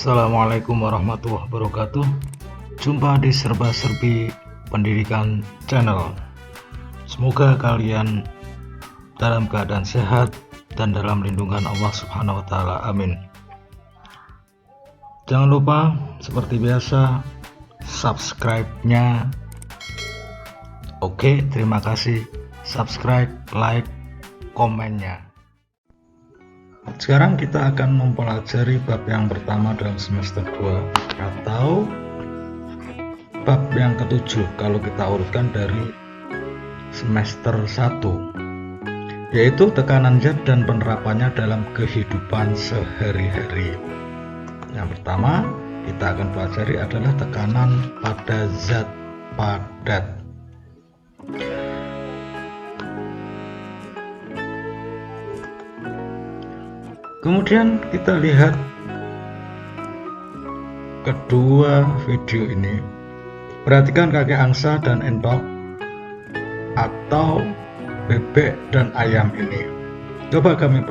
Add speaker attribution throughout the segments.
Speaker 1: Assalamualaikum warahmatullahi wabarakatuh. Jumpa di Serba-Serbi Pendidikan Channel. Semoga kalian dalam keadaan sehat dan dalam lindungan Allah Subhanahu wa Ta'ala. Amin. Jangan lupa seperti biasa subscribe-nya. Oke, terima kasih. Subscribe, like, komennya. Sekarang kita akan mempelajari bab yang pertama dalam semester 2 atau bab yang ketujuh kalau kita urutkan dari semester 1, yaitu tekanan zat dan penerapannya dalam kehidupan sehari-hari. Yang pertama kita akan pelajari adalah tekanan pada zat padat. Kemudian kita lihat kedua video ini. Perhatikan kaki angsa dan entok atau bebek dan ayam ini. Coba kamu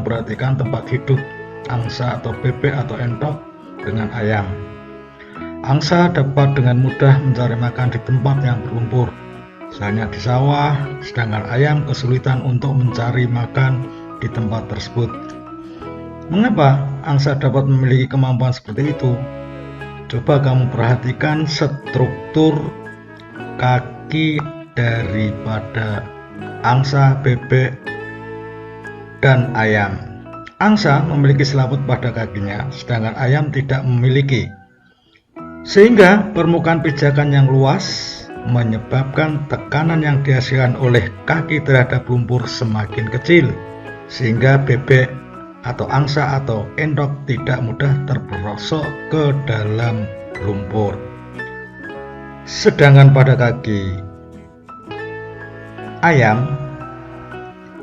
Speaker 1: perhatikan tempat hidup angsa atau bebek atau entok dengan ayam. Angsa dapat dengan mudah mencari makan di tempat yang berlumpur, misalnya di sawah, sedangkan ayam kesulitan untuk mencari makan di tempat tersebut. Mengapa angsa dapat memiliki kemampuan seperti itu? Coba kamu perhatikan struktur kaki daripada angsa, bebek, dan ayam. Angsa memiliki selaput pada kakinya, sedangkan ayam tidak memiliki. Sehingga permukaan pijakan yang luas menyebabkan tekanan yang dihasilkan oleh kaki terhadap lumpur semakin kecil, sehingga bebek atau angsa atau endok tidak mudah terperosok ke dalam lumpur. Sedangkan pada kaki ayam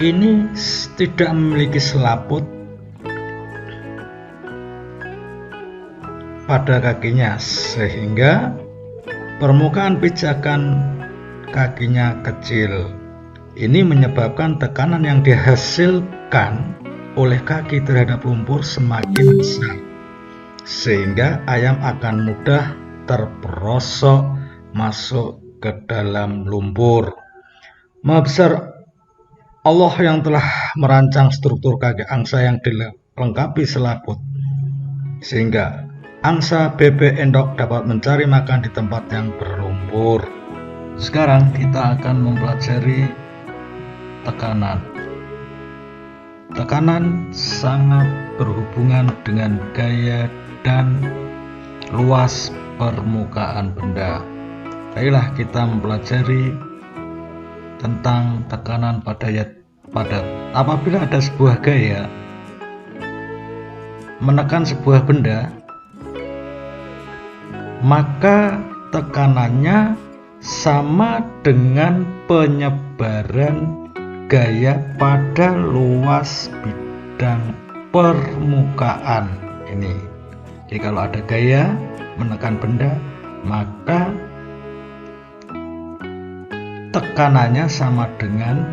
Speaker 1: ini tidak memiliki selaput pada kakinya, sehingga permukaan pijakan kakinya kecil. Ini menyebabkan tekanan yang dihasilkan oleh kaki terhadap lumpur semakin besar, sehingga ayam akan mudah terperosok masuk ke dalam lumpur. Maha besar Allah yang telah merancang struktur kaki angsa yang dilengkapi selaput, sehingga angsa, bebek, endok dapat mencari makan di tempat yang berlumpur. Sekarang kita akan mempelajari tekanan. Tekanan sangat berhubungan dengan gaya dan luas permukaan benda. Baiklah, kita mempelajari tentang tekanan padat. Apabila ada sebuah gaya menekan sebuah benda, maka tekanannya sama dengan penyebaran gaya pada luas bidang permukaan ini. Jadi kalau ada gaya menekan benda, maka tekanannya sama dengan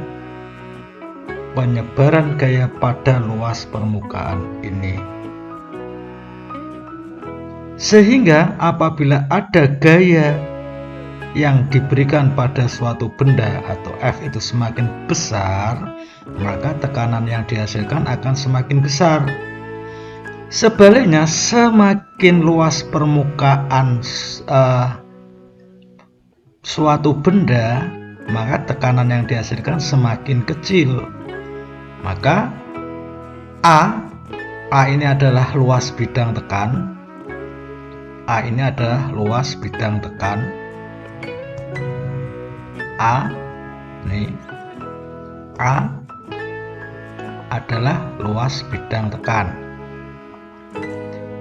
Speaker 1: penyebaran gaya pada luas permukaan ini. Sehingga apabila ada gaya yang diberikan pada suatu benda atau F itu semakin besar, maka tekanan yang dihasilkan akan semakin besar. Sebaliknya, semakin luas permukaan suatu benda, maka tekanan yang dihasilkan semakin kecil. Maka A ini adalah luas bidang tekan. A ini adalah luas bidang tekan. A adalah luas bidang tekan.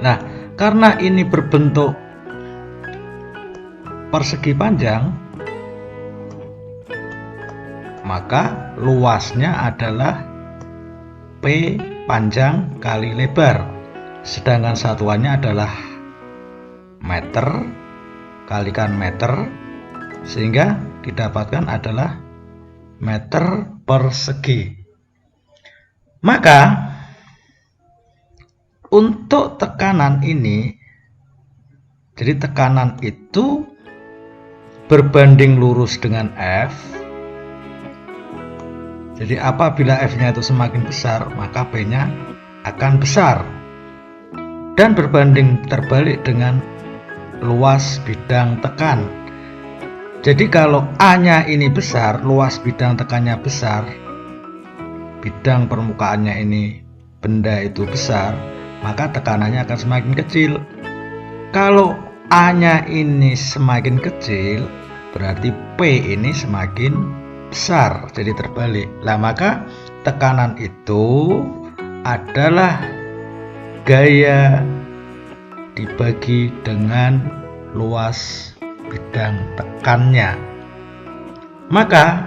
Speaker 1: Nah, karena ini berbentuk persegi panjang, maka luasnya adalah P panjang kali lebar, sedangkan satuannya adalah meter kalikan meter, sehingga didapatkan adalah meter persegi. Maka untuk tekanan ini, jadi tekanan itu berbanding lurus dengan F. Jadi apabila F-nya itu semakin besar, maka P-nya akan besar. Dan berbanding terbalik dengan luas bidang tekan. Jadi kalau A-nya ini besar, luas bidang tekannya besar, bidang permukaannya ini, benda itu besar, maka tekanannya akan semakin kecil. Kalau A-nya ini semakin kecil, berarti P ini semakin besar, jadi terbalik. Nah, maka tekanan itu adalah gaya dibagi dengan luas bidang tekannya. Maka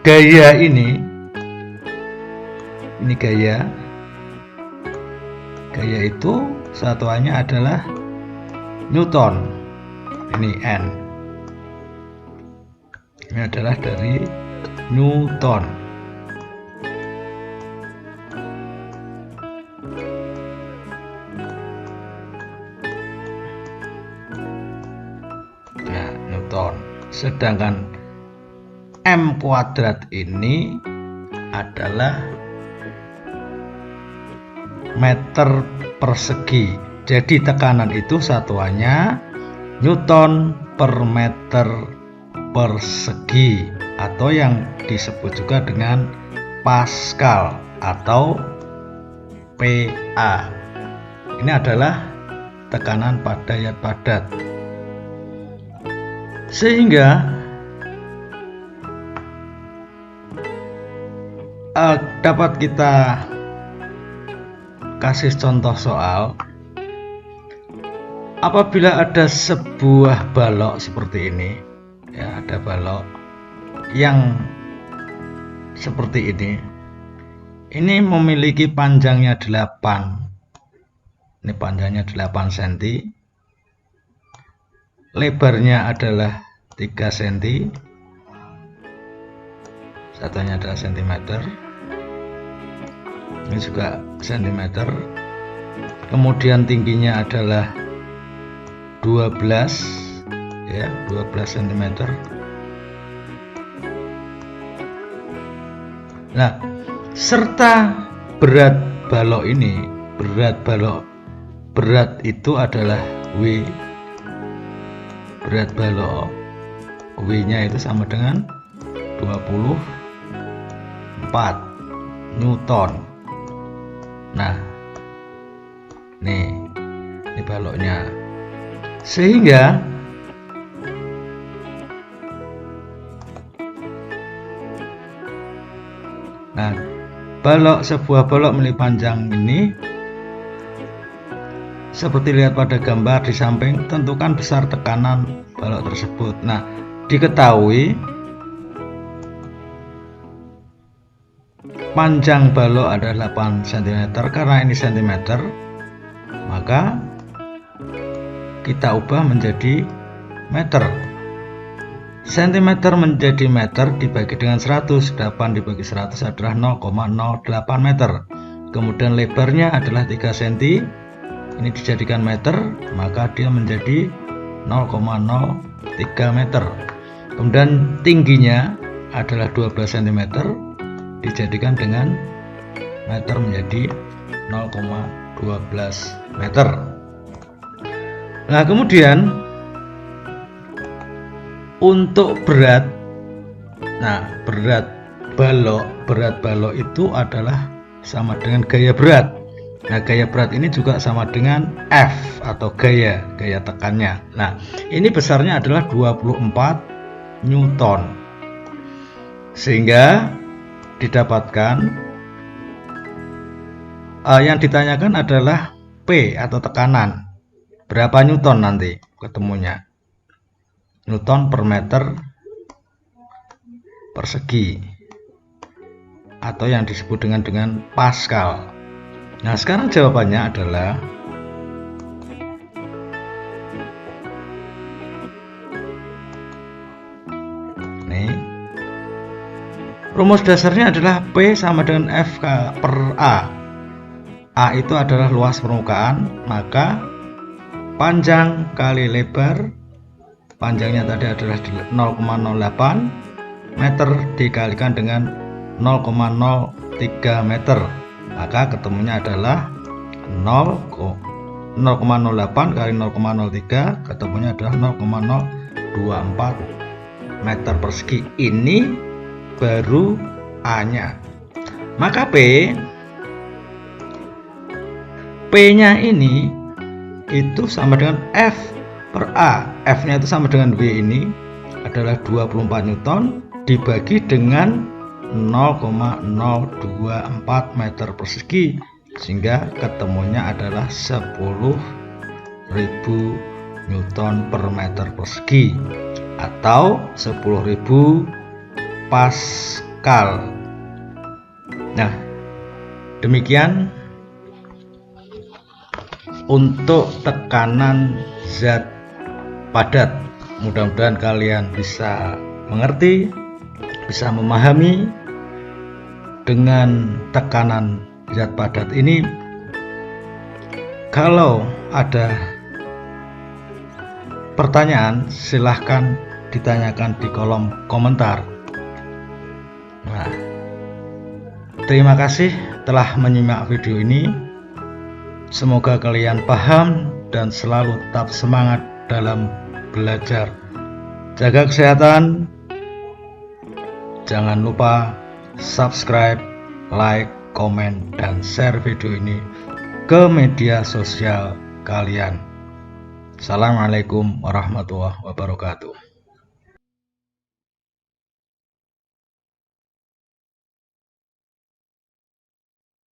Speaker 1: gaya ini gaya itu satuannya adalah Newton. Ini N. Ini adalah dari Newton. Nah, Newton. Sedangkan M kuadrat ini adalah meter persegi. Jadi tekanan itu satuannya Newton per meter persegi, atau yang disebut juga dengan Pascal atau PA. Ini adalah tekanan pada zat padat. Sehingga dapat kita kasih contoh soal, apabila ada sebuah balok seperti ini, ya, ada balok yang seperti ini memiliki panjangnya 8, ini panjangnya 8 cm, lebarnya adalah 3 cm, satunya adalah cm, ini juga cm, kemudian tingginya adalah 12 cm. Nah, serta berat balok ini, berat itu adalah W. Berat balok W-nya itu sama dengan 24 Newton. Nah, ini baloknya. Sehingga sebuah balok memiliki panjang ini, seperti lihat pada gambar di samping, tentukan besar tekanan balok tersebut. Nah, diketahui panjang balok adalah 8 cm. Karena ini cm, maka kita ubah menjadi meter. Cm menjadi meter dibagi dengan 100, 8 dibagi 100 adalah 0,08 meter. Kemudian lebarnya adalah 3 cm, ini dijadikan meter, maka dia menjadi 0,03 meter. Kemudian tingginya adalah 12 cm, dijadikan dengan meter menjadi 0,12 meter. Nah, kemudian untuk berat, berat balok itu adalah sama dengan gaya berat. Nah, gaya berat ini juga sama dengan F atau gaya tekannya. Nah, ini besarnya adalah 24 Newton. Sehingga didapatkan yang ditanyakan adalah P atau tekanan. Berapa Newton nanti ketemunya? Newton per meter persegi, atau yang disebut dengan Pascal. Nah, sekarang jawabannya adalah ini. Rumus dasarnya adalah P sama dengan F per A. A itu adalah luas permukaan, maka panjang kali lebar, panjangnya tadi adalah 0,08 meter dikalikan dengan 0,03 meter, maka ketemunya adalah 0,08 kali 0,03, ketemunya adalah 0,024 meter persegi. Ini baru A-nya. Maka P-nya ini itu sama dengan F per A. F-nya itu sama dengan W ini adalah 24 Newton dibagi dengan 0,024 meter persegi, sehingga ketemunya adalah 10.000 Newton per meter persegi atau 10.000 Pascal. Nah, demikian untuk tekanan zat padat. Mudah-mudahan kalian bisa mengerti, bisa memahami dengan tekanan zat padat ini. Kalau ada pertanyaan, silahkan ditanyakan di kolom komentar. Nah, terima kasih telah menyimak video ini. Semoga kalian paham dan selalu tetap semangat dalam belajar. Jaga kesehatan. Jangan lupa subscribe, like, komen, dan share video ini ke media sosial kalian. Assalamualaikum warahmatullahi wabarakatuh.